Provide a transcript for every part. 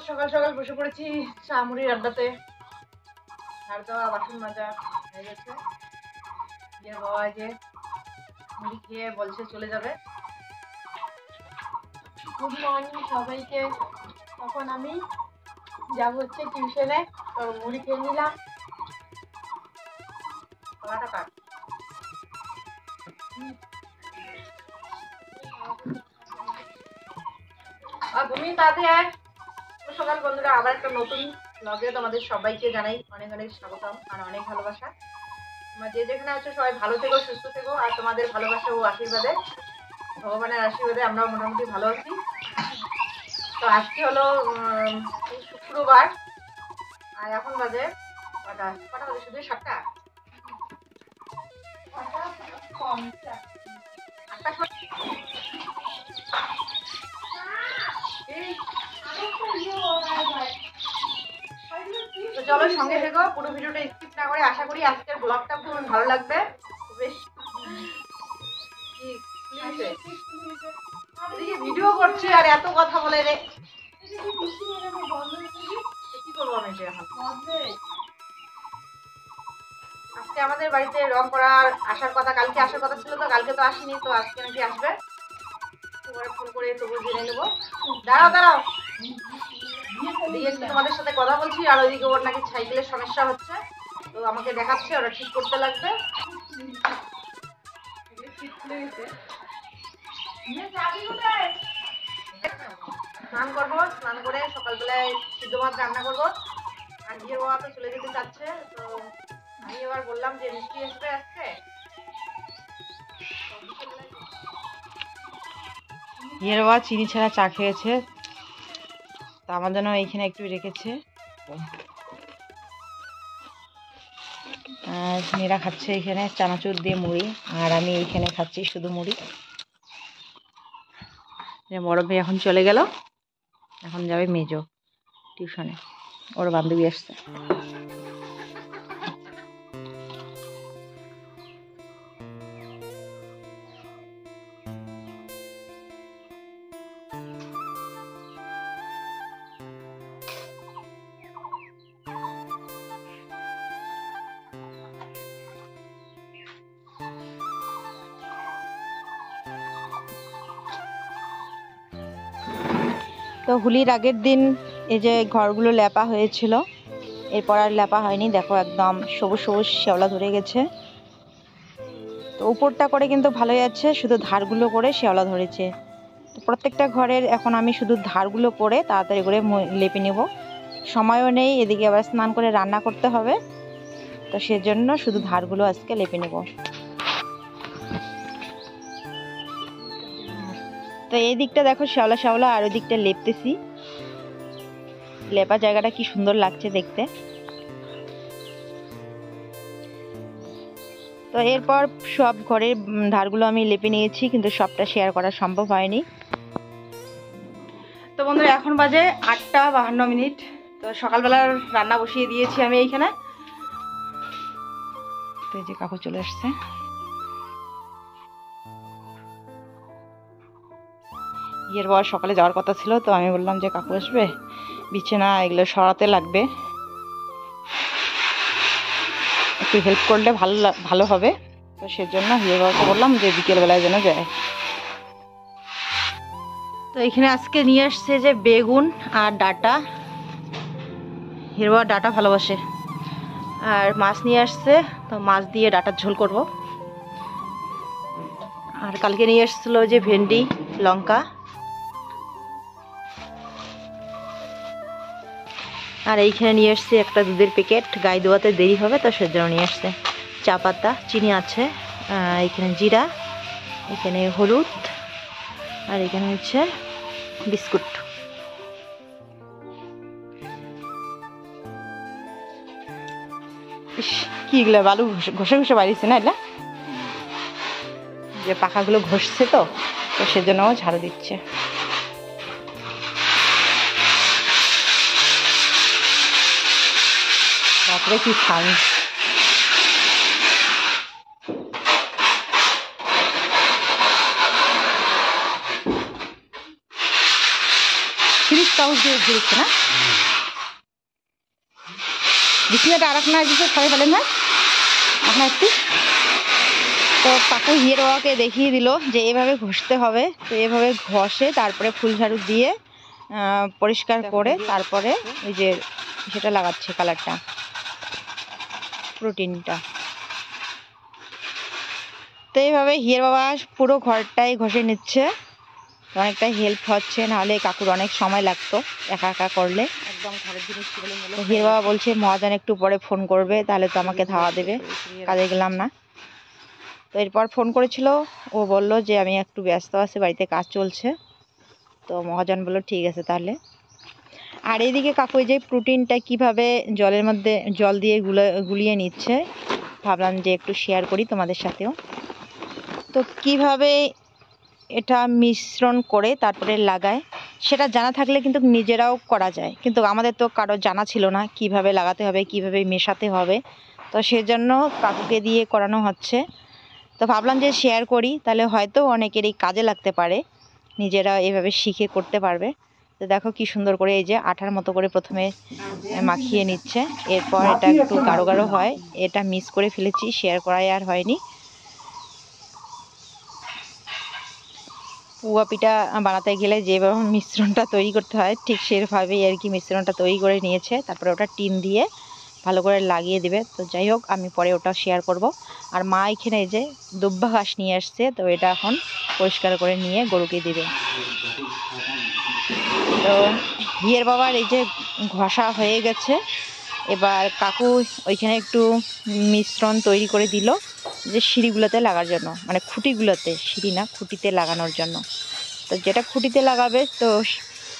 সকাল সকাল বসে পড়েছি চা মুড়ির আড্ডাতে। আর তো বাসন মাজা হয়ে গেছে। বাবা যে মুড়ি খেয়ে বলছে চলে যাবে। গুড মর্নিং সবাইকে। তখন আমি যাব হচ্ছে টিউশনে, তো মুড়ি খেয়ে নিলাম। খাওয়াটা কাট আর ঘুমিয়ে তাতে এক সকাল বন্ধুরা, আবার একটা নতুন ব্লগে তোমাদের সবাইকে জানাই অনেক অনেক স্বাগতম আর অনেক ভালোবাসা। তোমরা যে যেখানে আছো সবাই ভালো থেকো, সুস্থ থেকো। আর তোমাদের ভালোবাসা ও আশীর্বাদে, ভগবানের আশীর্বাদে আমরাও মোটামুটি ভালো আছি। তো আজকে হলো শুক্রবার, আর এখন বাজে কটা বাজে? শুধু 7টা 8টা। তো চলো সঙ্গে থেকো, পুরো ভিডিওটা স্কিপ না করে। আশা করি আজকের ব্লগটা খুব ভালো লাগবে। বেশ ভিডিও করছে আর এত কথা বলে রে, কি করবো আমি এখন? আজকে আমাদের বাড়িতে রং করার আসার কথা, কালকে আসার কথা ছিল, তো কালকে তো আসেনি, তো আজকে নাকি আসবে। ফোন করে তবু জেনে নেবো। দাঁড়াও দাঁড়াও, এদিকে একটু তোমাদের সাথে কথা বলছি। আর ওইদিকে ওর নাকি সাইকেলের সমস্যা হচ্ছে, তো আমাকে দেখাচ্ছে, ওরা ঠিক করতে লাগবে। স্নান করবো, স্নান করে সকালবেলায় সিদ্ধ ভাত রান্না করবো। আর বিয়ের বাবা তো চলে যেতে চাচ্ছে, তো আমি এবার বললাম যে মিষ্টি আসবে আজকে। বিয়ের বাবা চিনি ছাড়া চা খেয়েছে, তো আমার জন্য এইখানে একটু রেখেছে। আর মেয়েরা খাচ্ছে এখানে চানাচুর দিয়ে মুড়ি, আর আমি এইখানে খাচ্ছি শুধু মুড়ি। বড় মেয়ে এখন চলে গেল, এখন যাবে মেজো টিউশনে, ওর বান্ধবী আসছে। তো হোলির আগের দিন এই যে ঘরগুলো লেপা হয়েছিল, এরপর আর লেপা হয়নি। দেখো একদম সবুজ সবুজ শ্যাওলা ধরে গেছে। তো উপরটা করে কিন্তু ভালোই আছে, শুধু ধারগুলো করে শ্যাওলা ধরেছে। তো প্রত্যেকটা ঘরের এখন আমি শুধু ধারগুলো করে তাড়াতাড়ি করে লেপে নেব। সময়ও নেই, এদিকে আবার স্নান করে রান্না করতে হবে, তো সেজন্য শুধু ধারগুলো আজকে লেপে নেব। তো এই দিকটা দেখো শ্যাওলা শ্যাওলা, আর ওই দিকটা লেপতেছি। লেপা জায়গাটা কি সুন্দর লাগছে দেখতে। তো এরপর সব ঘরের ধারগুলো আমি লেপে নিয়েছি, কিন্তু সবটা শেয়ার করা সম্ভব হয়নি। তো বন্ধুরা এখন বাজে 8টা 52 মিনিট। তো সকালবেলার রান্না বসিয়ে দিয়েছি আমি এইখানে। তো এই যে কাকু চলে আসছে। বিয়ের বর সকালে যাওয়ার কথা ছিল, তো আমি বললাম যে কাকু আসবে, বিছানা এগুলো সরাতে লাগবে, একটু হেল্প করলে ভালো হবে। তো সেজন্য বিয়ের বরকে বললাম যে বিকেলবেলায় যেন যায়। তো এখানে আজকে নিয়ে আসছে যে বেগুন আর ডাঁটা। হিরো ডাঁটা ভালোবাসে। আর মাছ নিয়ে আসছে, তো মাছ দিয়ে ডাঁটার ঝোল করব। আর কালকে নিয়ে আসছিল যে ভেন্ডি লঙ্কা। আর এইখানে নিয়ে আসছে একটা দুধের প্যাকেট, গায়ে ধোয়াতে দেরি হবে, তো সেজন্য নিয়ে আসছে। চা পাতা, চিনি আছে, এখানে জিরা, এখানে হলুদ, আর এখানে হচ্ছে বিস্কুট। কিগুলো বালু ঘষে ঘষে বাড়িছে না, এগুলা যে পাখাগুলো ঘষছে, তো সেজন্য ঝাড়ু দিচ্ছে। তারপরে কি সাউন্ড। ফ্রিজ তো চামচ দিয়ে ঘুরছে না বিছনাটা আর এক না দিচ্ছে খাবে ফেলেন না এখন একটু। তো কাকু হিয়ের বাবাকে দেখিয়ে দিল যে এভাবে ঘষতে হবে। তো এভাবে ঘষে তারপরে ফুল ঝাড়ু দিয়ে পরিষ্কার করে তারপরে ওই যে সেটা লাগাচ্ছে কালারটা প্রোটিনটা। তো এইভাবে হিয়ের বাবা পুরো ঘরটাই ঘষে নিচ্ছে, অনেকটা হেল্প হচ্ছে, নাহলে কাকুর অনেক সময় লাগতো একা একা করলে। একদম ঘরের জিনিস হিয়ের বাবা বলছে মহাজন একটু পরে ফোন করবে, তাহলে তো আমাকে ধাওয়া দেবে, কাজে গেলাম না। তো এরপর ফোন করেছিল, ও বলল যে আমি একটু ব্যস্ত আছি, বাড়িতে কাজ চলছে। তো মহাজন বলল ঠিক আছে তাহলে। আর এইদিকে কাকু যে প্রোটিনটা কিভাবে জলের মধ্যে জল দিয়ে গুলিয়ে নিচ্ছে, ভাবলাম যে একটু শেয়ার করি তোমাদের সাথেও। তো কিভাবে এটা মিশ্রণ করে তারপরে লাগায় সেটা জানা থাকলে কিন্তু নিজেরাও করা যায়, কিন্তু আমাদের তো কারো জানা ছিল না কিভাবে লাগাতে হবে, কিভাবে মেশাতে হবে। তো সেজন্য কাকুকে দিয়ে করানো হচ্ছে। তো ভাবলাম যে শেয়ার করি, তাহলে হয়তো অনেকেরই কাজে লাগতে পারে, নিজেরা এভাবে শিখে করতে পারবে। তো দেখো কি সুন্দর করে এই যে আঠার মতো করে প্রথমে মাখিয়ে নিচ্ছে, এরপর এটা একটু গাঢ় গাঢ় হয়, এটা মিক্স করে ফেলেছি, শেয়ার করাই আর হয়নি। পুয়া পিঠা বানাতে গেলে যেভাবে মিশ্রণটা তৈরি করতে হয় ঠিক সেভাবেই আর কি মিশ্রণটা তৈরি করে নিয়েছে। তারপরে ওটা টিন দিয়ে ভালো করে লাগিয়ে দিবে। তো যাই হোক, আমি পরে ওটা শেয়ার করব। আর মা এখানে এই যে দুব্বা ঘাস নিয়ে আসছে, তো এটা এখন পরিষ্কার করে নিয়ে গরুকে দিবে। তো হিয়ের বাবার এই যে ঘষা হয়ে গেছে, এবার কাকু ওইখানে একটু মিশ্রণ তৈরি করে দিল যে সিঁড়িগুলোতে লাগার জন্য, মানে খুঁটিগুলোতে, সিঁড়ি না খুঁটিতে লাগানোর জন্য। তো যেটা খুঁটিতে লাগাবে তো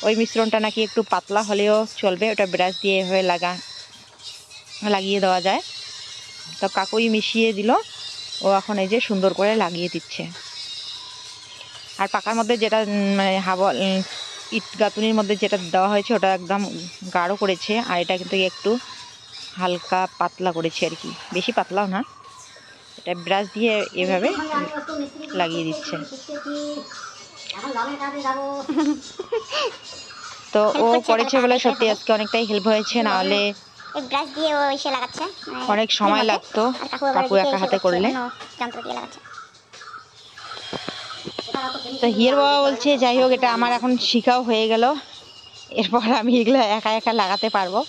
ওই মিশ্রণটা নাকি একটু পাতলা হলেও চলবে, ওটা ব্রাশ দিয়ে এভাবে লাগিয়ে দেওয়া যায়। তো কাকুই মিশিয়ে দিল, ও এখন এই যে সুন্দর করে লাগিয়ে দিচ্ছে। আর পাকার মধ্যে যেটা মানে ইট গাঁথুনির মধ্যে যেটা দেওয়া হয়েছে ওটা একদম গাঢ় করেছে, আর এটা কিন্তু একটু হালকা পাতলা করেছে আর কি, বেশি পাতলাও না। এটা ব্রাশ দিয়ে এভাবে লাগিয়ে দিচ্ছে। তো ও করেছে বলে সত্যি আজকে অনেকটাই হেল্প হয়েছে, নাহলে অনেক সময় লাগতো কাকু একা হাতে করলে। তো হিয়ের বাবা বলছে যাই হোক, এটা আমার এখন শিখাও হয়ে গেল, এরপর আমি এগুলো একা একা লাগাতে পারবো।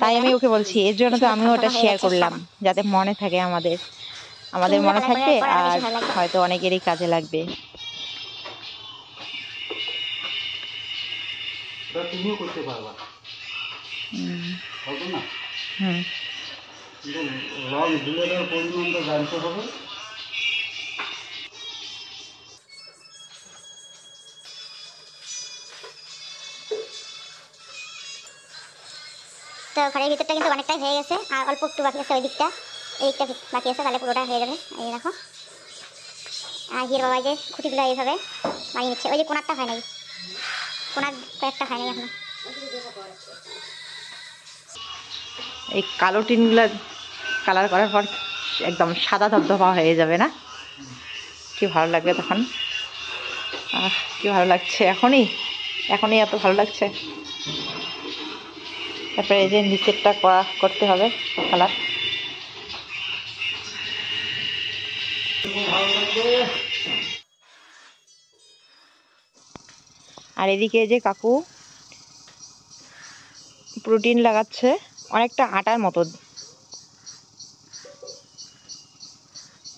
তাই আমি ওকে বলছি, এর জন্য তো আমিও ওটা শেয়ার করলাম, যাতে মনে থাকে, আমাদের মনে থাকবে, আর হয়তো অনেকেরই কাজে লাগবে। তুমিও করতে পারবা। হবে না? রং গুলের পরিমাণটা জানতে হবে। তো ঘরের ভিতরটা কিন্তু অনেকটাই হয়ে গেছে, আর অল্প একটু বাকি আছে, ওই দিকটা এই দিকটা বাকি আছে, তাহলে পুরোটা হয়ে যাবে। এই দেখো, আর হিয়ের বাবা যে খুঁটিগুলো এইভাবে বানিয়ে নিচ্ছে, ওই যে কোনারটা হয় নাই, কোনার কয়েকটা হয় নাই এখনো। এই কালো টিনগুলো কালার করার পর একদম সাদা ধবধবা হয়ে যাবে না? কি ভালো লাগবে তখন, কি ভালো লাগছে, এখনই এত ভালো লাগছে। তারপরে এই যে নিচেরটা করতে হবে কালার। আর এদিকে যে কাকু প্রোটিন লাগাচ্ছে, অনেকটা আটার মতো।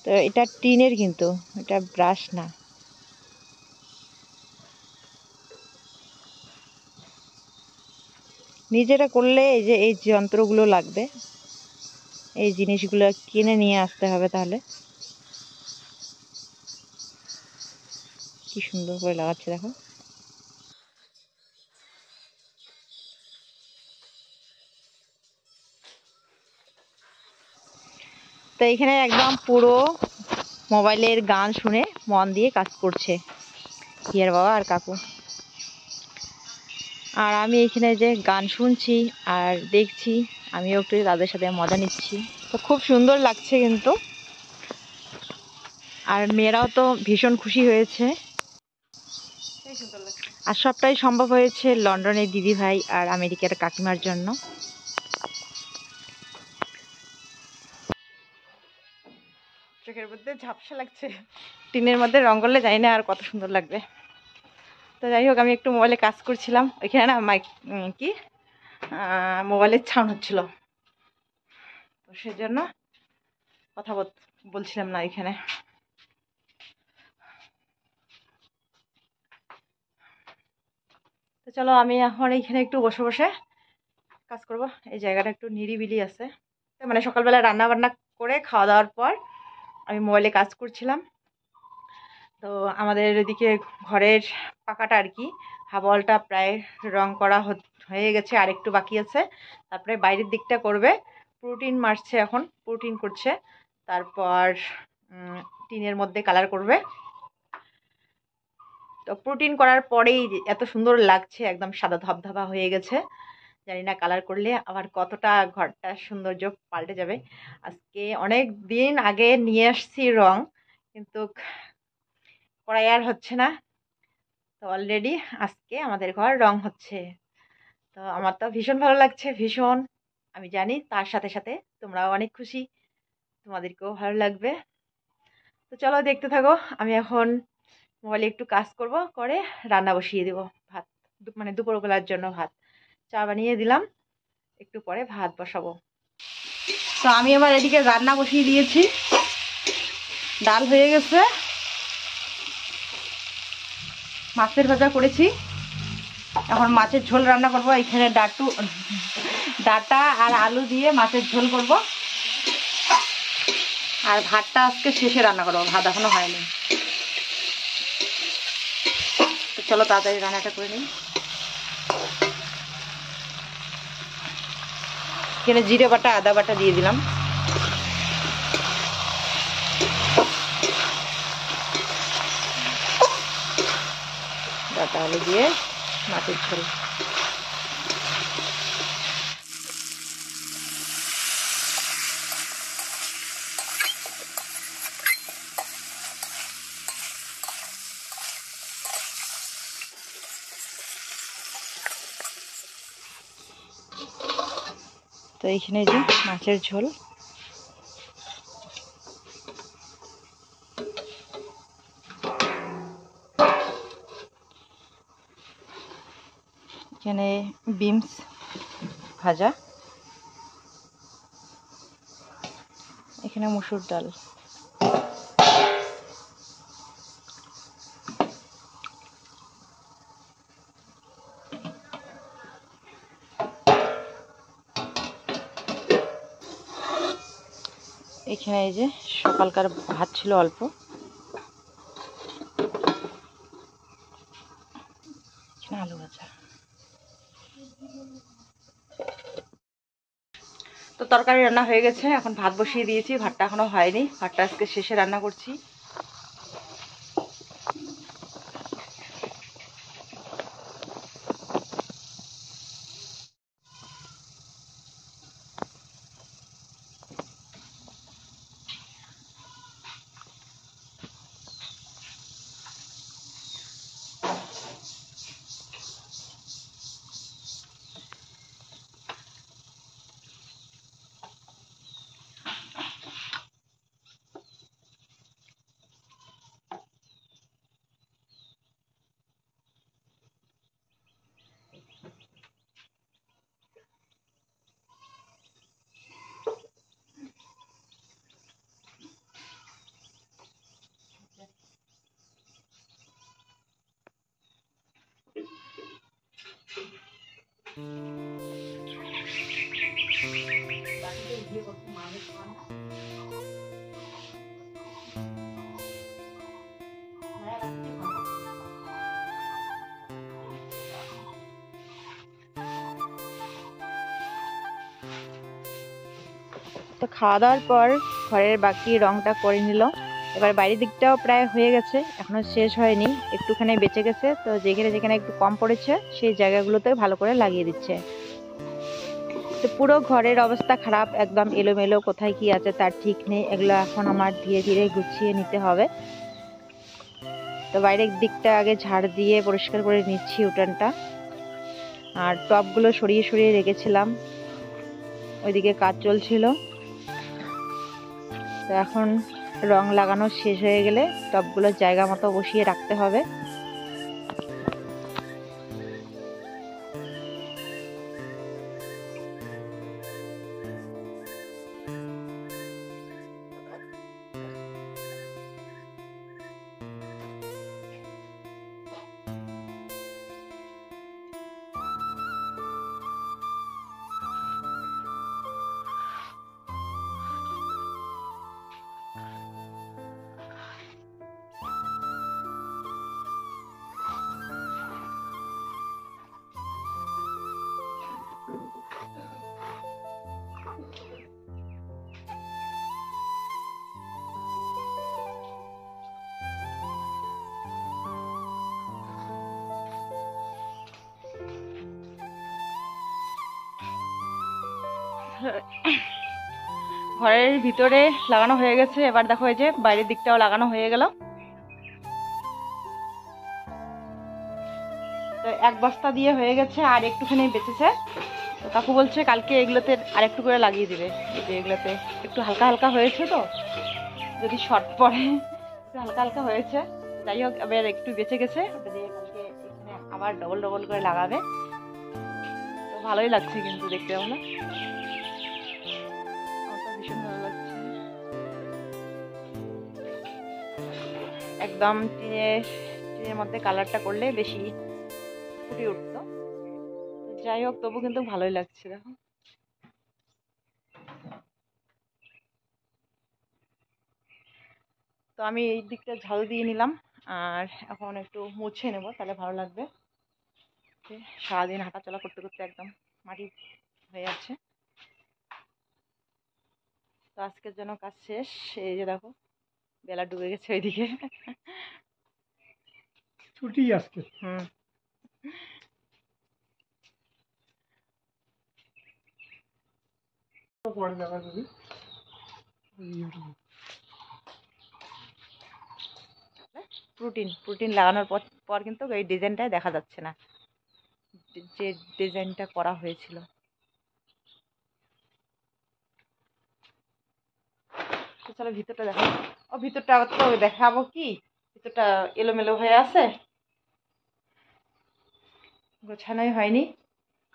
তো এটা টিনের, কিন্তু এটা ব্রাশ না। নিজেরা করলে এই যে এই যন্ত্রগুলো লাগবে, এই জিনিসগুলো কিনে নিয়ে আসতে হবে। তাহলে কি সুন্দর করে লাগাচ্ছে দেখো। তো এখানে একদম পুরো মোবাইলের গান শুনে মন দিয়ে কাজ করছে হিয়ার বাবা আর কাকু। আর আমি এখানে যে গান শুনছি আর দেখছি, আমিও একটু তাদের সাথে মজা নিচ্ছি। তো খুব সুন্দর লাগছে কিন্তু, আর মেয়েরাও তো ভীষণ খুশি হয়েছে। আর সবটাই সম্ভব হয়েছে লন্ডনের দিদি ভাই আর আমেরিকার কাকিমার জন্য। চোখের মধ্যে ঝাপসা লাগছে, টিনের মধ্যে রং করলে জানি না আর কত সুন্দর লাগবে। তো যাই হোক, আমি একটু মোবাইলে কাজ করছিলাম, ওইখানে না মাইক কি মোবাইলের ছাউন হচ্ছিল, তো সেজন্য কথা বলছিলাম না এখানে। তো চলো আমি এখন এইখানে একটু বসে বসে কাজ করব। এই জায়গাটা একটু নিরিবিলি আছে, মানে সকালবেলা রান্না বান্না করে খাওয়া দাওয়ার পর আমি মোবাইলে কাজ করছিলাম। তো আমাদের এদিকে ঘরের পাকাটা আর কি, হাবলটা প্রায় রং করা হয়ে গেছে, আর একটু বাকি আছে। তারপরে বাইরের দিকটা করবে, প্রোটিন মারছে, এখন প্রোটিন করছে, তারপর টিনের মধ্যে কালার করবে। তো প্রোটিন করার পরেই এত সুন্দর লাগছে, একদম সাদা ধবধবা হয়ে গেছে। জানি না কালার করলে আবার কতটা ঘরটা সৌন্দর্য পাল্টে যাবে। আজকে অনেক দিন আগে নিয়ে আসছি রং, কিন্তু করাই আর হচ্ছে না। তো অলরেডি আজকে আমাদের ঘর রং হচ্ছে, তো আমার তো ভীষণ ভালো লাগছে, ভীষণ। আমি জানি তার সাথে সাথে তোমরাও অনেক খুশি, তোমাদেরকেও ভালো লাগবে। তো চলো দেখতে থাকো। আমি এখন মোবাইলে একটু কাজ করব, করে রান্না বসিয়ে দেবো, ভাত, মানে দুপুরবেলার জন্য ভাত। চা বানিয়ে দিলাম, একটু পরে ভাত বসাবো। তো আমি আবার এদিকে রান্না বসিয়ে দিয়েছি, ডাল হয়ে গেছে, মাছের ভাজা করেছি, এখন মাছের ঝোল রান্না করব। এখানে ডাটা আর আলু দিয়ে মাছের ঝোল করব, আর ভাতটা আজকে শেষে রান্না করবো, ভাত এখনো হয়নি। তো চলো তাড়াতাড়ি রান্নাটা করে নিই। এখানে জিরে বাটা আদা বাটা দিয়ে দিলাম, ডাটা আলু দিয়ে মাছের ঝোল। তো এইখানে যে মাছের ঝোল, এখানে বিনস ভাজা, এখানে মসুর ডাল। এখানে এই যে সকালকার ভাত ছিল অল্প, এখানে আলু ভাজা। তো তরকারি রান্না হয়ে গেছে, এখন ভাত বসিয়ে দিয়েছি, ভাতটা এখনো হয়নি, ভাতটা আজকে শেষে রান্না করছি। তো খাওয়া দাওয়ার পর ঘরের বাকি রংটা করে নিল। এবার বাইরের দিকটাও প্রায় হয়ে গেছে, এখনো শেষ হয়নি, একটুখানি বেঁচে গেছে। তো যেখানে যেখানে একটু কম পড়েছে সেই জায়গাগুলোতে ভালো করে লাগিয়ে দিচ্ছে। তো পুরো ঘরের অবস্থা খারাপ, একদম এলোমেলো, কোথায় কি আছে তার ঠিক নেই। এগুলো এখন আমার ধীরে ধীরে গুছিয়ে নিতে হবে। তো বাইরের দিকটা আগে ঝাড় দিয়ে পরিষ্কার করে নিচ্ছি উঠানটা। আর টবগুলো সরিয়ে সরিয়ে রেখেছিলাম, ওইদিকে কাজ চলছিল। তো এখন রং লাগানো শেষ হয়ে গেলে টবগুলো জায়গা মতো বসিয়ে রাখতে হবে। ঘরের ভিতরে লাগানো হয়ে গেছে, এবার দেখো এই যে বাইরের দিকটাও লাগানো হয়ে গেল। তো এক বস্তা দিয়ে হয়ে গেছে, আর একটুখানি বেঁচেছে। তো কাকু বলছে কালকে এগুলোতে আর একটু করে লাগিয়ে দিবে। এই যে এগুলোতে একটু হালকা হালকা হয়েছে, তো যদি শর্ট পড়ে একটু হালকা হালকা হয়েছে। যাই হোক, এবার একটু বেঁচে গেছে, ওটা দিয়ে কালকে এখানে আবার ডবল ডবল করে লাগাবে। তো ভালোই লাগছে কিন্তু দেখতে, আমরা ভীষণ ভালো লাগছে। একদম টিনের মধ্যে কালারটা করলে বেশি ফুটে উঠতো। যাই হোক, তবু কিন্তু ভালোই লাগছে। দেখো, তো আমি এই দিকটা ঝাল দিয়ে নিলাম, আর এখন একটু মুছে নেব, তাহলে ভালো লাগবে। সারাদিন হাঁটাচলা করতে করতে একদম মাটি হয়ে আছে। তো আজকের জন্য কাজ শেষ। এই যে দেখো, বেলা ডুবে গেছে ওইদিকে। ছুটি আজকে। পরে দেখা যাবে। প্রোটিন লাগানোর পর কিন্তু এই ডিজাইনটাই দেখা যাচ্ছে না, যে ডিজাইনটা করা হয়েছিল। তো চলো ভিতরটা দেখো। ও ভিতরটা তো দেখাবো কি, ভিতরটা এলোমেলো হয়ে আছে, গোছানোই হয়নি।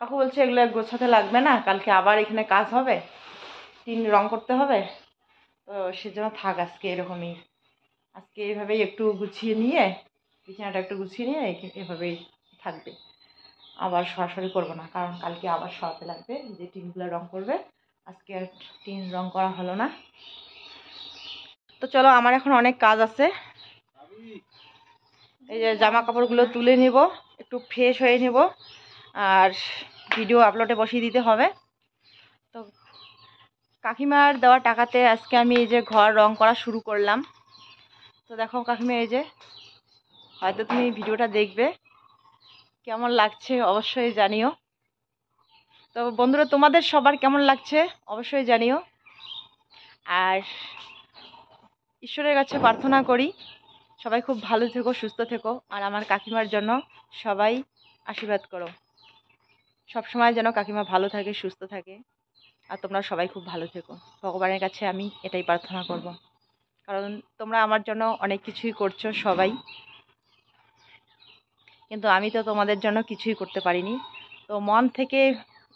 কাকু বলছে এগুলো গোছাতে লাগবে না, কালকে আবার এখানে কাজ হবে, টিন রং করতে হবে। তো সেজন্য থাক আজকে এরকমই, আজকে এইভাবেই একটু গুছিয়ে নিয়ে, বিছানাটা একটু গুছিয়ে নিয়ে এভাবেই থাকবে। আবার সরাসরি করবো না, কারণ কালকে আবার সরাতে লাগবে, যে টিনগুলো রং করবে। আজকে আর টিন রং করা হলো না। তো চলো, আমার এখন অনেক কাজ আছে। এই যে জামা কাপড়গুলো তুলে নিব, একটু ফ্রেশ হয়ে নেব, আর ভিডিও আপলোডে বসিয়ে দিতে হবে। তো কাকিমার দেওয়া টাকাতে আজকে আমি এই যে ঘর রং করা শুরু করলাম। তো দেখো কাকিমা, এই যে হয়তো তুমি ভিডিওটা দেখবে, কেমন লাগছে অবশ্যই জানিও। তো বন্ধুরা, তোমাদের সবার কেমন লাগছে অবশ্যই জানিও। আর ঈশ্বরের কাছে প্রার্থনা করি সবাই খুব ভালো থেকো, সুস্থ থেকো, আর আমার কাকিমার জন্য সবাই আশীর্বাদ করো। সবসময় যেন কাকিমা ভালো থাকে, সুস্থ থাকে, আর তোমরা সবাই খুব ভালো থেকো। ভগবানের কাছে আমি এটাই প্রার্থনা করব, কারণ তোমরা আমার জন্য অনেক কিছুই করছো সবাই, কিন্তু আমি তো তোমাদের জন্য কিছুই করতে পারিনি। তো মন থেকে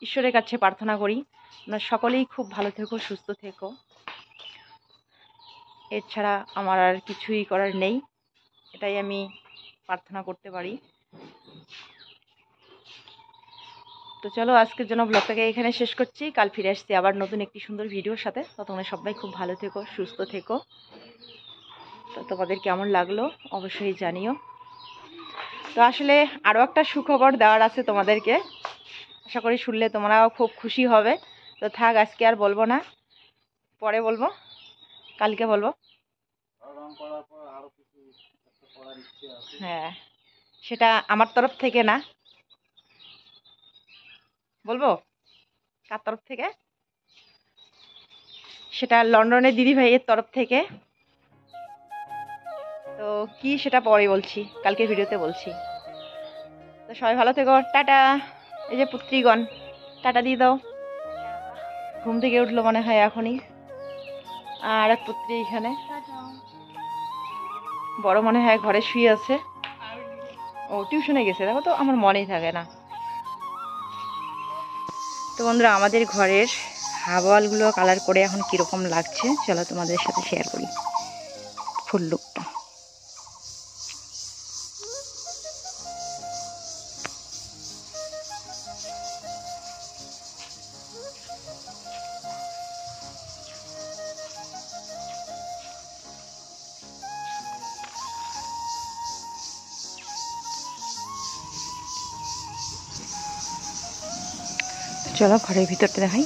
ঈশ্বরের কাছে প্রার্থনা করি তোমরা সকলেই খুব ভালো থেকো, সুস্থ থেকো। এছাড়া আমার আর কিছুই করার নেই, এটাই আমি প্রার্থনা করতে পারি। তো চলো, আজকের জন্য ব্লগটাকে এখানে শেষ করছি। কাল ফিরে আসছি আবার নতুন একটি সুন্দর ভিডিওর সাথে। তো তোমরা সবাই খুব ভালো থেকো, সুস্থ থেকো। তো তোমাদের কেমন লাগলো অবশ্যই জানিও। তো আসলে আরও একটা সুখবর দেওয়ার আছে তোমাদেরকে, আশা করি শুনলে তোমরাও খুব খুশি হবে। তো থাক, আজকে আর বলবো না, পরে বলবো, কালকে বলবো। হ্যাঁ, সেটা আমার তরফ থেকে না, বলবো কার তরফ থেকে, সেটা লন্ডনের দিদি ভাইয়ের তরফ থেকে। তো তো কি সেটা পরে বলছি, কালকে ভিডিওতে বলছি। তো সবাই ভালো থেকো, টাটা। এই যে পুত্রীগণ, টাটা দিয়ে দাও। ঘুম থেকে উঠলো মনে হয় এখনই। আর এক পুত্রী এখানে, বড় মনে হয় ঘরে শুয়ে আছে। ও টিউশনে গেছে, দেখো তো আমার মনেই থাকে না। তো বন্ধুরা, আমাদের ঘরের হাওয়ালগুলো কালার করে এখন কিরকম লাগছে চলো তোমাদের সাথে শেয়ার করি ফুল লুকটা। চলো ঘরের ভিতরটা দেখাই।